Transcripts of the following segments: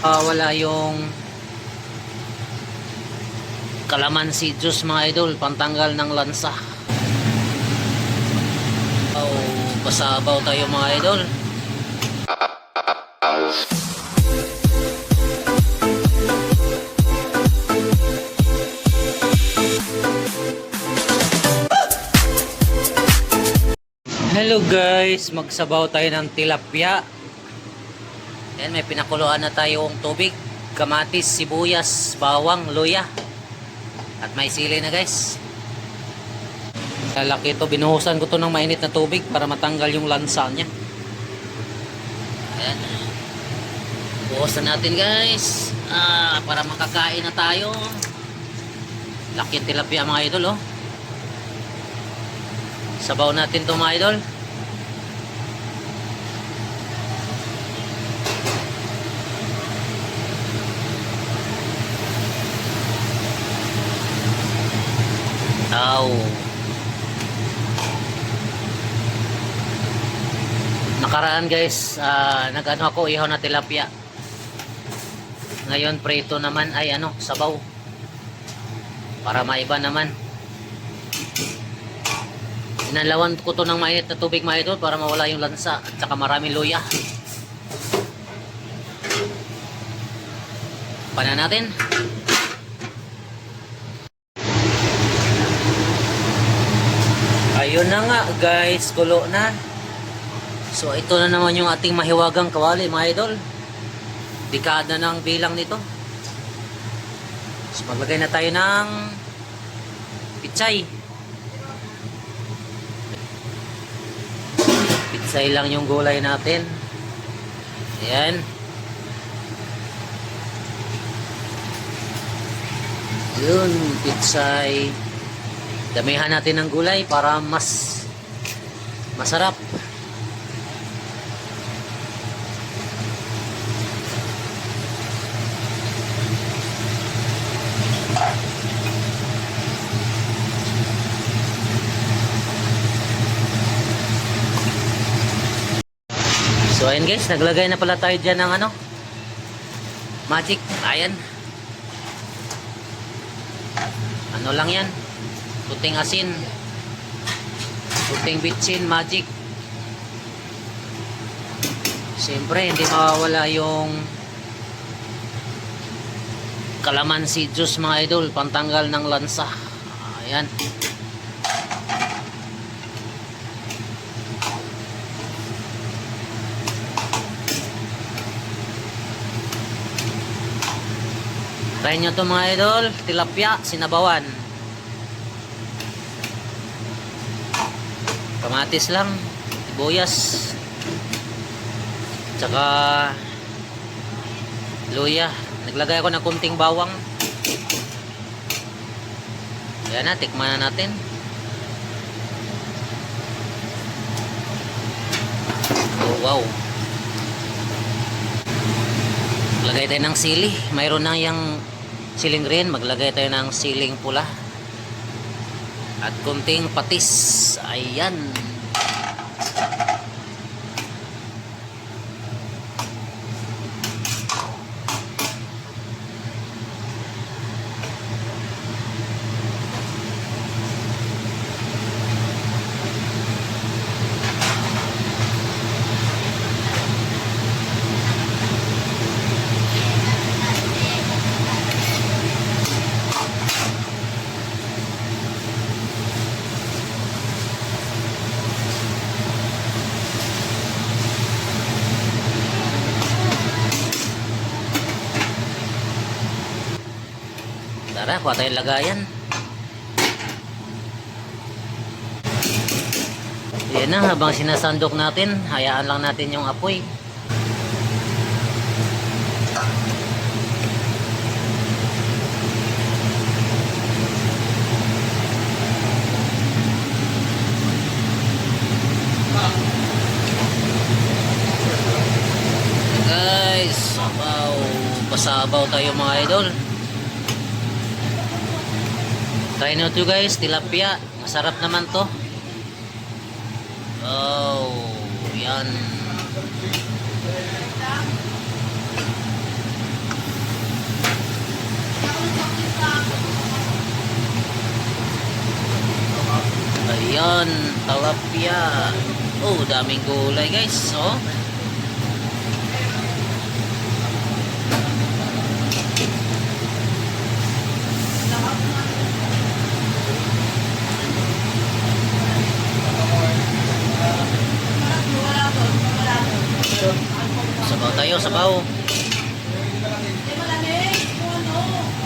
Wala yung kalamansi juice mga idol, pantanggal ng lansa. Basabaw tayo mga idol. Hello guys, magsabaw tayo ng tilapia. Yan, may pinakuluan na tayong tubig, kamatis, sibuyas, bawang, luya. At may sili na guys. Lalaki ito, binuhusan ko to ng mainit na tubig para matanggal yung lansa niya. Ayan. Buhusan natin guys. Para makakain na tayo. Laki yung tilapia mga idol oh. Sabaw natin to mga idol. Nakaraan guys, nag-ano ako, ihaw na tilapia. Ngayon prito naman ay sabaw. Para maiba naman. Inalawan ko to ng mainit na tubig mga idol para mawala yung lansa at saka maraming luya. Pana natin. Ayun na nga guys, kulo na. So ito na naman yung ating mahiwagang kawali mga idol. Dekada ng bilang nito. So maglagay na tayo ng pitsay. Pitsay lang yung gulay natin. Ayan. Yun, pitsay. Damihan natin ng gulay para mas masarap. So ayan guys, naglagay na pala tayo dyan ng magic. Ayan. Ano lang yan, puting asin, puting bitsin, magic. Siyempre hindi mawawala yung kalamansi juice mga idol, pantanggal ng lansa. Ayan. Try nyo to mga idol, tilapia, sinabawan. Kamatis lang, sibuyas, tsaka luya. Naglagay ako ng kunting bawang. Ayan na, tikman na natin. Oh wow. Maglagay tayo ng sili. Mayroon na yung siling green, maglagay tayo ng siling pula at kunting patis. Ayan. Tara, kuha tayong lagayan. Yan na, habang sinasandok natin, hayaan lang natin yung apoy. Guys, pasabaw tayo mga idol. Try nyo to guys, tilapia. Masarap naman to. Oh, yan. Yan, tilapia. Oh, daming gulay guys. Oh. Sabaw tayo, sabaw.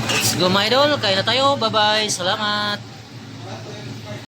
Let's go, my idol. Kain na tayo. Bye-bye. Salamat.